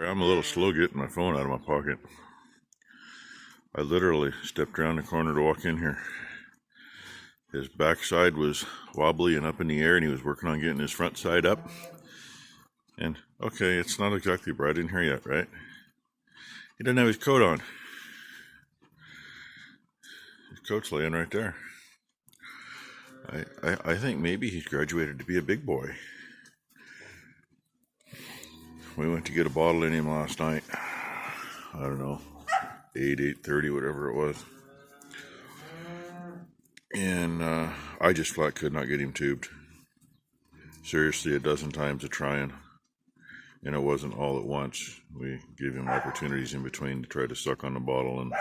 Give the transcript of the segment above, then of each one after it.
I'm a little slow getting my phone out of my pocket. I literally stepped around the corner to walk in here. His backside was wobbly and up in the air, and he was working on getting his front side up. And, okay, it's not exactly bright in here yet, right? He doesn't have his coat on. His coat's laying right there. I think maybe he's graduated to be a big boy. We went to get a bottle in him last night. I don't know, 8:30, whatever it was. And I just flat could not get him tubed. Seriously, a dozen times of trying. And it wasn't all at once. We gave him opportunities in between to try to suck on the bottle. And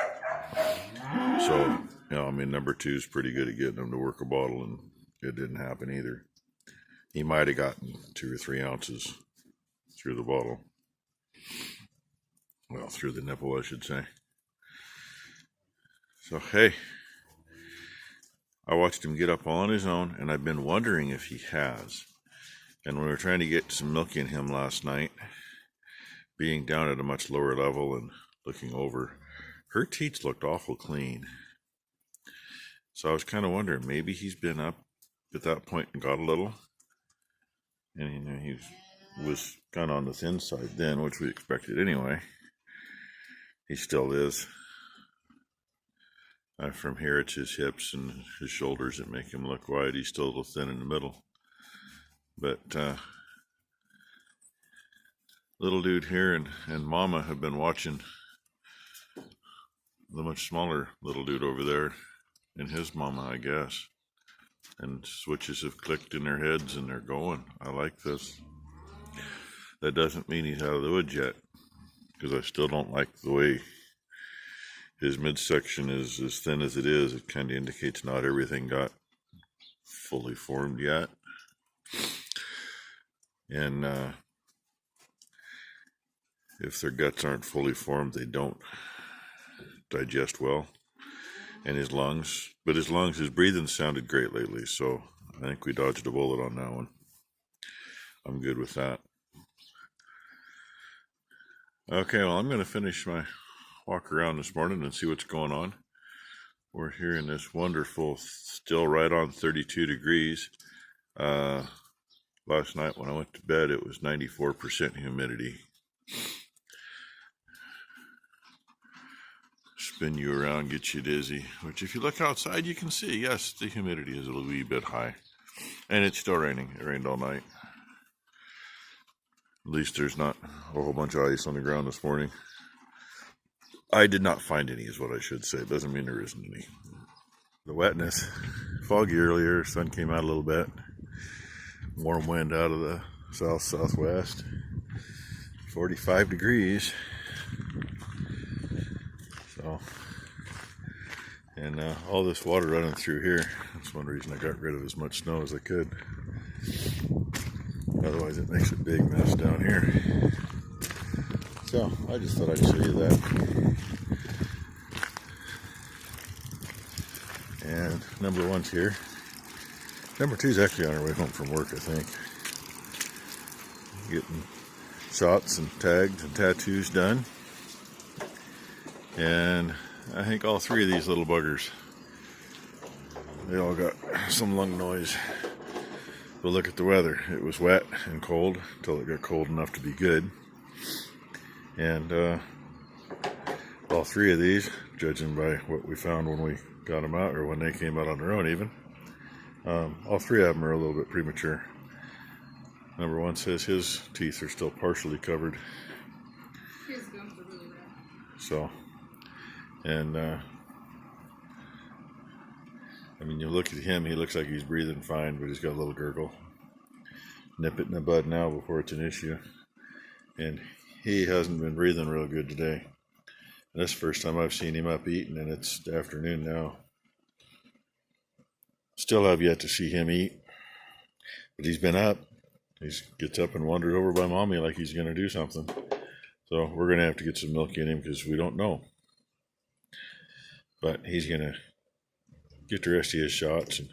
so, number two is pretty good at getting him to work a bottle, and it didn't happen either. He might have gotten 2 or 3 ounces through the bottle. Well, through the nipple, I should say. So, hey, I watched him get up all on his own, and I've been wondering if he has. And when we were trying to get some milk in him last night, being down at a much lower level and looking over, her teats looked awful clean. So I was kind of wondering, maybe he's been up at that point and got a little. And he was kind of on the thin side then, which we expected anyway. He still is. From here, it's his hips and his shoulders that make him look wide. He's still a little thin in the middle. But little dude here and Mama have been watching the much smaller little dude over there and his mama, I guess. And switches have clicked in their heads and they're going. I like this. That doesn't mean he's out of the woods yet, because I still don't like the way his midsection is as thin as it is. It kind of indicates not everything got fully formed yet. And if their guts aren't fully formed, they don't digest well. And his lungs, his breathing sounded great lately, so I think we dodged a bullet on that one. I'm good with that. Okay, well, I'm going to finish my walk around this morning and see what's going on. We're here in this wonderful, still right on 32 degrees. Last night when I went to bed, it was 94% humidity. Spin you around, get you dizzy, which if you look outside, you can see, yes, the humidity is a wee bit high. And it's still raining. It rained all night. At least there's not a whole bunch of ice on the ground this morning. I did not find any, is what I should say. It doesn't mean there isn't any. The wetness, foggy earlier, sun came out a little bit. Warm wind out of the south-southwest. 45 degrees. So, and all this water running through here. That's one reason I got rid of as much snow as I could. Otherwise it makes a big mess down here. So I just thought I'd show you that. And number one's here. Number two's actually on her way home from work, I think. Getting shots and tags and tattoos done. And I think all 3 of these little buggers, they all got some lung noise. But look at the weather. It was wet and cold until it got cold enough to be good. And all 3 of these, judging by what we found when we got them out, or when they came out on their own even, all 3 of them are a little bit premature. Number one says his teeth are still partially covered. His gums are really red. So, and you look at him, he looks like he's breathing fine, but he's got a little gurgle. Nip it in the bud now before it's an issue. And he hasn't been breathing real good today. And this is the first time I've seen him up eating, and it's afternoon now. Still have yet to see him eat, but he's been up. He gets up and wanders over by Mommy like he's going to do something. So we're going to have to get some milk in him because we don't know. But he's going to get the rest of his shots and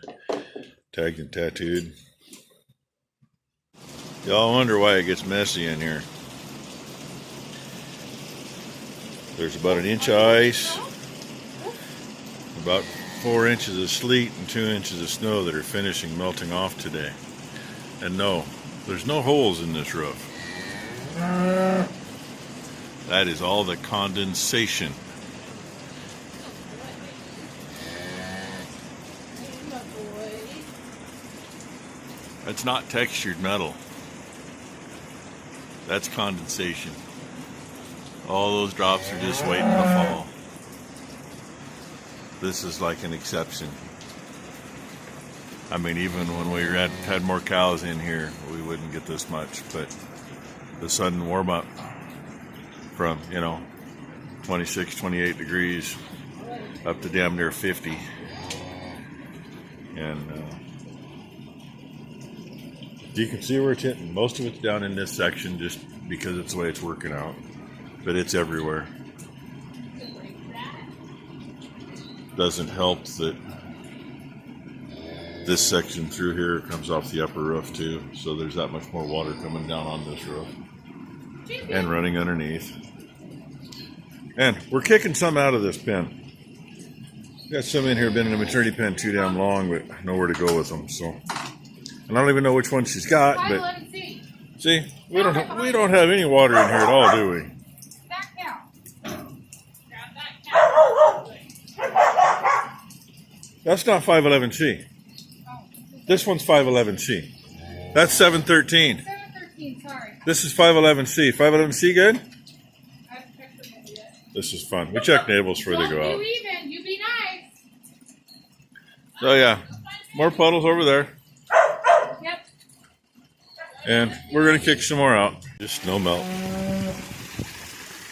tagged and tattooed. Y'all wonder why it gets messy in here. There's about an inch of ice, about 4 inches of sleet, and 2 inches of snow that are finishing melting off today. And no, there's no holes in this roof. That is all the condensation. That's not textured metal. That's condensation. All those drops are just waiting to fall. This is like an exception. I mean, even when we had more cows in here, we wouldn't get this much. But the sudden warm up from, 26, 28 degrees up to damn near 50. And you can see where it's hitting. Most of it's down in this section just because it's the way it's working out. But it's everywhere. Doesn't help that this section through here comes off the upper roof too. So there's that much more water coming down on this roof. And running underneath. And we're kicking some out of this pen. Got some in here been in a maternity pen too damn long, but nowhere to go with them. So, and I don't even know which one she's got. But see, we don't have any water in here at all, do we? That's not 511C. This one's 511C. That's 713. 713, sorry. This is 511C. 511C good? I haven't checked them yet. This is fun. We check neighbors before they go out. You even. You be nice. So yeah, more puddles over there. Yep. And we're going to kick some more out. Just snow melt.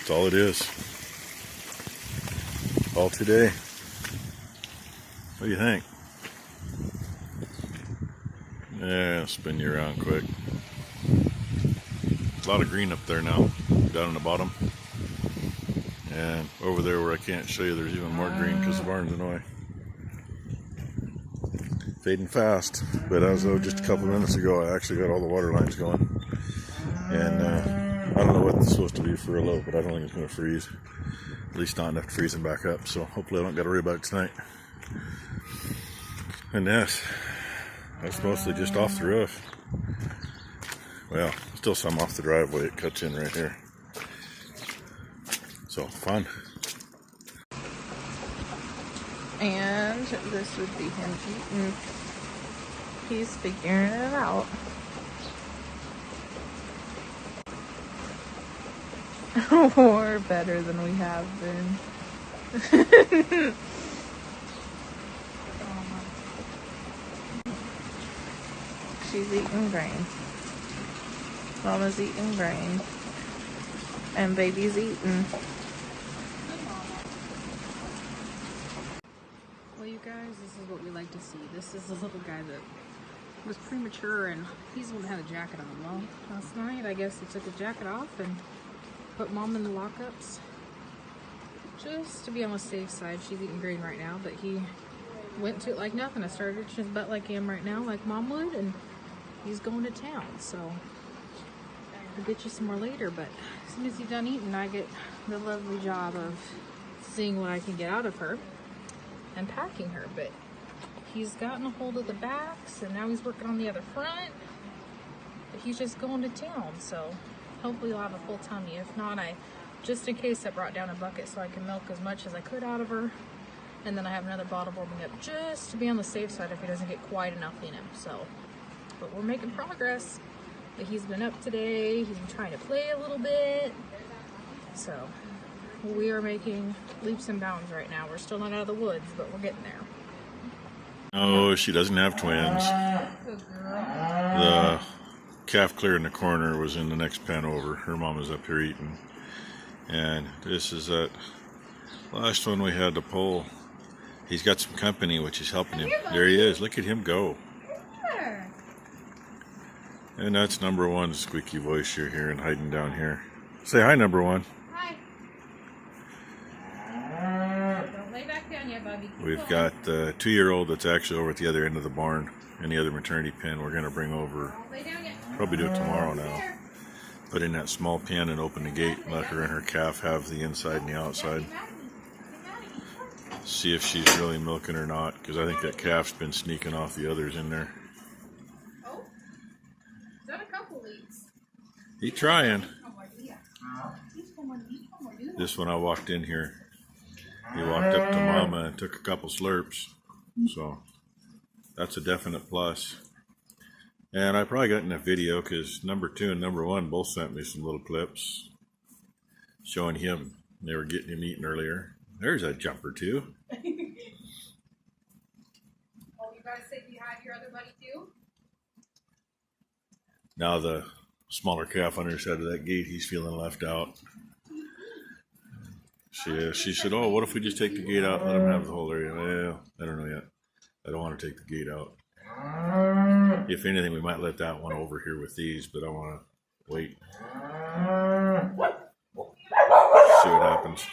That's all it is. All today. What do you think? Yeah, spin you around quick. A lot of green up there now, down in the bottom. And over there where I can't show you, there's even more green because the barn's in the way. Fading fast, but as of just a couple minutes ago, I actually got all the water lines going. And I don't know what it's supposed to be for a low, but I don't think it's going to freeze. At least not enough to freeze them back up, so hopefully I don't got to worry about it tonight. And that's mostly just off the roof. Well, still some off the driveway. It cuts in right here. So, fun. And this would be him eating. He's figuring it out. Or better than we have been. She's eating grain. Mama's eating grain. And baby's eating. Well, you guys, this is what we like to see. This is the little guy that was premature, and he's the one that had a jacket on. Well, last night, I guess he took his jacket off and put Mom in the lockups. Just to be on the safe side. She's eating grain right now, but he went to it like nothing. I started itching his butt like him right now, like Mom would, and he's going to town. So I'll get you some more later, but as soon as he's done eating, I get the lovely job of seeing what I can get out of her and packing her. But he's gotten a hold of the backs, and now he's working on the other front. But he's just going to town, so hopefully he'll have a full tummy. If not, just in case, I brought down a bucket so I can milk as much as I could out of her. And then I have another bottle warming up just to be on the safe side if he doesn't get quite enough in him. So, but we're making progress. But he's been up today. He's been trying to play a little bit. So we are making leaps and bounds right now. We're still not out of the woods, but we're getting there. No, she doesn't have twins. Good girl. The calf clear in the corner was in the next pen over. Her mom was up here eating. And this is that last one we had to pull. He's got some company, which is helping him. There he is. Look at him go. And that's number one, squeaky voice you're hearing hiding down here. Say hi, number one. Hi. Don't lay back down yet, Bobby. We've got the 2-year-old that's actually over at the other end of the barn in the other maternity pen. We're going to bring over, Don't lay down yet. probably do it tomorrow now. put in that small pen and open the gate and let her and her calf have the inside and the outside. See if she's really milking or not, because I think that calf's been sneaking off the others in there. Oh, is that a couple leaks? He trying. This when I walked in here, he walked up to Mama and took a couple slurps. So that's a definite plus. And I probably got in that video because number 2 and number 1 both sent me some little clips showing him. They were getting him eaten earlier. There's a jumper too. Oh, you guys say you had your other buddy too? Now the smaller calf on her side of that gate, he's feeling left out. She said, oh, what if we just take the gate out and let him have the whole area? Well, I don't know yet. I don't want to take the gate out. If anything, we might let that one over here with these, but I want to wait. See what happens.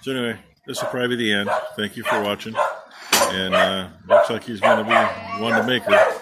So anyway, this will probably be the end. Thank you for watching. And looks like he's going to be one to make her.